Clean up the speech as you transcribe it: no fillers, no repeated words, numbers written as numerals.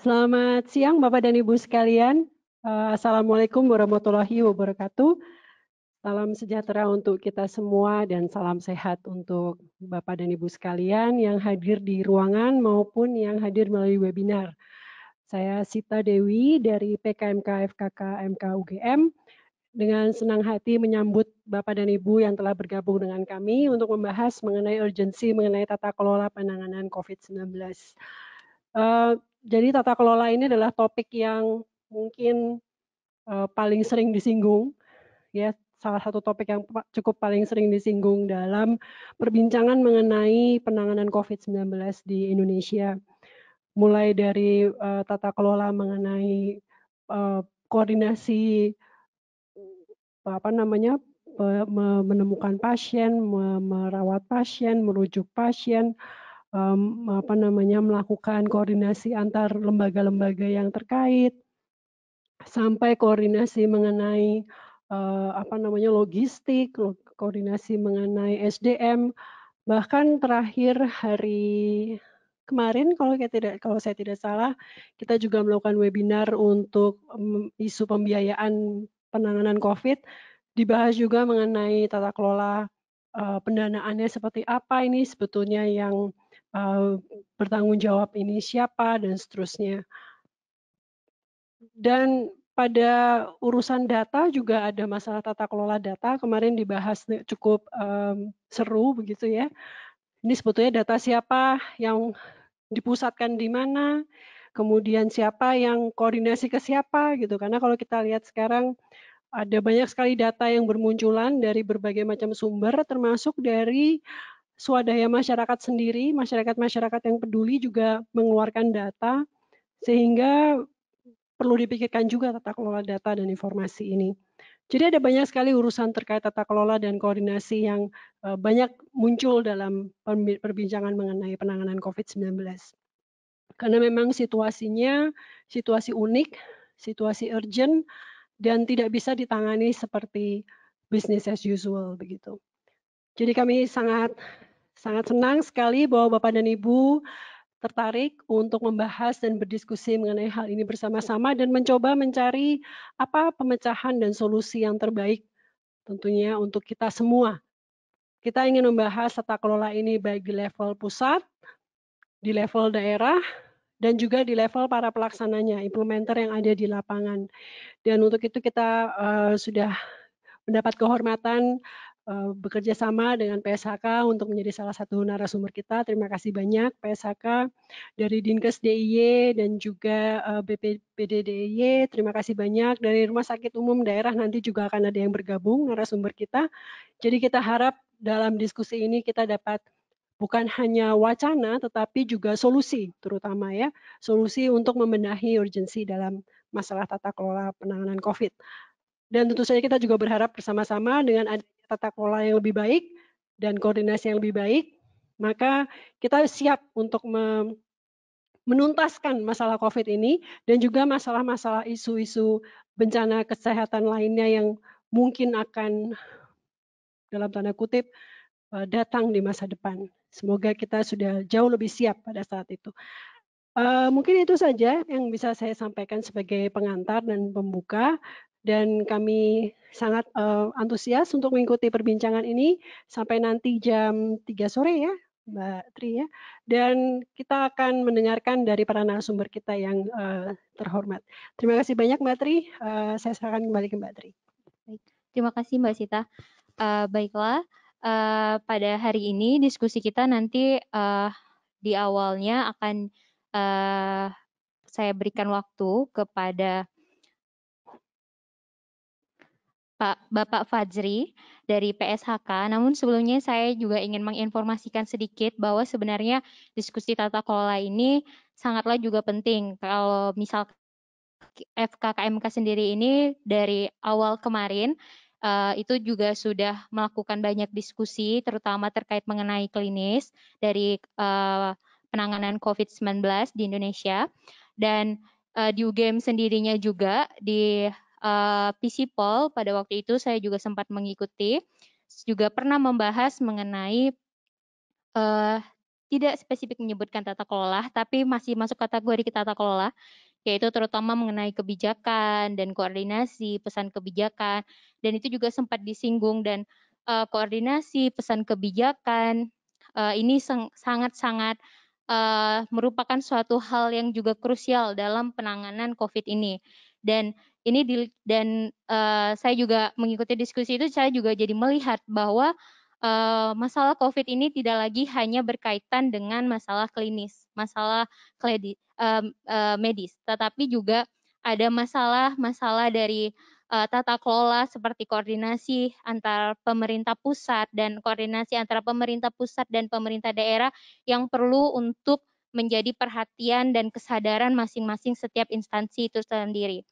Selamat siang Bapak dan Ibu sekalian. Assalamualaikum warahmatullahi wabarakatuh. Salam sejahtera untuk kita semua dan salam sehat untuk Bapak dan Ibu sekalian yang hadir di ruangan maupun yang hadir melalui webinar. Saya Sita Dewi dari PKMK FKK MK UGM. Dengan senang hati menyambut Bapak dan Ibu yang telah bergabung dengan kami untuk membahas mengenai urgensi mengenai tata kelola penanganan COVID-19. Jadi tata kelola ini adalah topik yang mungkin paling sering disinggung, ya, salah satu topik yang cukup paling sering disinggung dalam perbincangan mengenai penanganan COVID-19 di Indonesia. Mulai dari tata kelola mengenai koordinasi menemukan pasien, merawat pasien, merujuk pasien, melakukan koordinasi antar lembaga-lembaga yang terkait, sampai koordinasi mengenai logistik, koordinasi mengenai SDM, bahkan terakhir hari kemarin kalau saya tidak salah, kita juga melakukan webinar untuk isu pembiayaan penanganan COVID, dibahas juga mengenai tata kelola pendanaannya seperti apa ini sebetulnya yang bertanggung jawab ini siapa dan seterusnya. Dan pada urusan data juga ada masalah tata kelola data, kemarin dibahas cukup seru begitu ya. Ini sebetulnya data siapa yang dipusatkan di mana, kemudian siapa yang koordinasi ke siapa gitu. Karena kalau kita lihat sekarang ada banyak sekali data yang bermunculan dari berbagai macam sumber, termasuk dari swadaya masyarakat sendiri, masyarakat yang peduli juga mengeluarkan data, sehingga perlu dipikirkan juga tata kelola data dan informasi ini. Jadi ada banyak sekali urusan terkait tata kelola dan koordinasi yang banyak muncul dalam perbincangan mengenai penanganan COVID-19. Karena memang situasinya situasi unik, situasi urgent, dan tidak bisa ditangani seperti business as usual begitu. Jadi kami sangat senang sekali bahwa Bapak dan Ibu tertarik untuk membahas dan berdiskusi mengenai hal ini bersama-sama dan mencoba mencari apa pemecahan dan solusi yang terbaik tentunya untuk kita semua. Kita ingin membahas tata kelola ini baik di level pusat, di level daerah, dan juga di level para pelaksananya, implementer yang ada di lapangan. Dan untuk itu kita sudah mendapat kehormatan bekerja sama dengan PSHK untuk menjadi salah satu narasumber kita. Terima kasih banyak PSHK dari Dinkes DIY dan juga BPPD DIY. Terima kasih banyak dari Rumah Sakit Umum Daerah, nanti juga akan ada yang bergabung narasumber kita. Jadi kita harap dalam diskusi ini kita dapat bukan hanya wacana tetapi juga solusi, terutama ya, solusi untuk membenahi urgensi dalam masalah tata kelola penanganan COVID. Dan tentu saja kita juga berharap bersama-sama dengan adanya tata kelola yang lebih baik dan koordinasi yang lebih baik, maka kita siap untuk menuntaskan masalah COVID ini dan juga masalah-masalah isu-isu bencana kesehatan lainnya yang mungkin akan dalam tanda kutip datang di masa depan. Semoga kita sudah jauh lebih siap pada saat itu. Mungkin itu saja yang bisa saya sampaikan sebagai pengantar dan pembuka, dan kami sangat antusias untuk mengikuti perbincangan ini sampai nanti jam 3 sore ya, Mbak Tri ya. Dan kita akan mendengarkan dari para narasumber kita yang terhormat. Terima kasih banyak Mbak Tri, saya serahkan kembali ke Mbak Tri. Baik, terima kasih Mbak Sita. Baiklah, pada hari ini diskusi kita nanti di awalnya akan saya berikan waktu kepada Bapak Fajri dari PSHK. Namun sebelumnya saya juga ingin menginformasikan sedikit bahwa sebenarnya diskusi tata kelola ini sangatlah juga penting. Kalau misal FKKMK sendiri ini dari awal kemarin itu juga sudah melakukan banyak diskusi, terutama terkait mengenai klinis dari penanganan COVID-19 di Indonesia. Dan di UGM sendirinya juga di PCPol pada waktu itu saya juga sempat mengikuti, juga pernah membahas mengenai tidak spesifik menyebutkan tata kelola, tapi masih masuk kategori tata kelola, yaitu terutama mengenai kebijakan dan koordinasi pesan kebijakan, dan itu juga sempat disinggung dan koordinasi pesan kebijakan ini sangat-sangat merupakan suatu hal yang juga krusial dalam penanganan COVID ini. Dan saya juga mengikuti diskusi itu, saya juga jadi melihat bahwa masalah COVID ini tidak lagi hanya berkaitan dengan masalah klinis, masalah medis, tetapi juga ada masalah-masalah dari tata kelola seperti koordinasi antar pemerintah pusat dan koordinasi antara pemerintah pusat dan pemerintah daerah yang perlu untuk menjadi perhatian dan kesadaran masing-masing setiap instansi itu sendiri.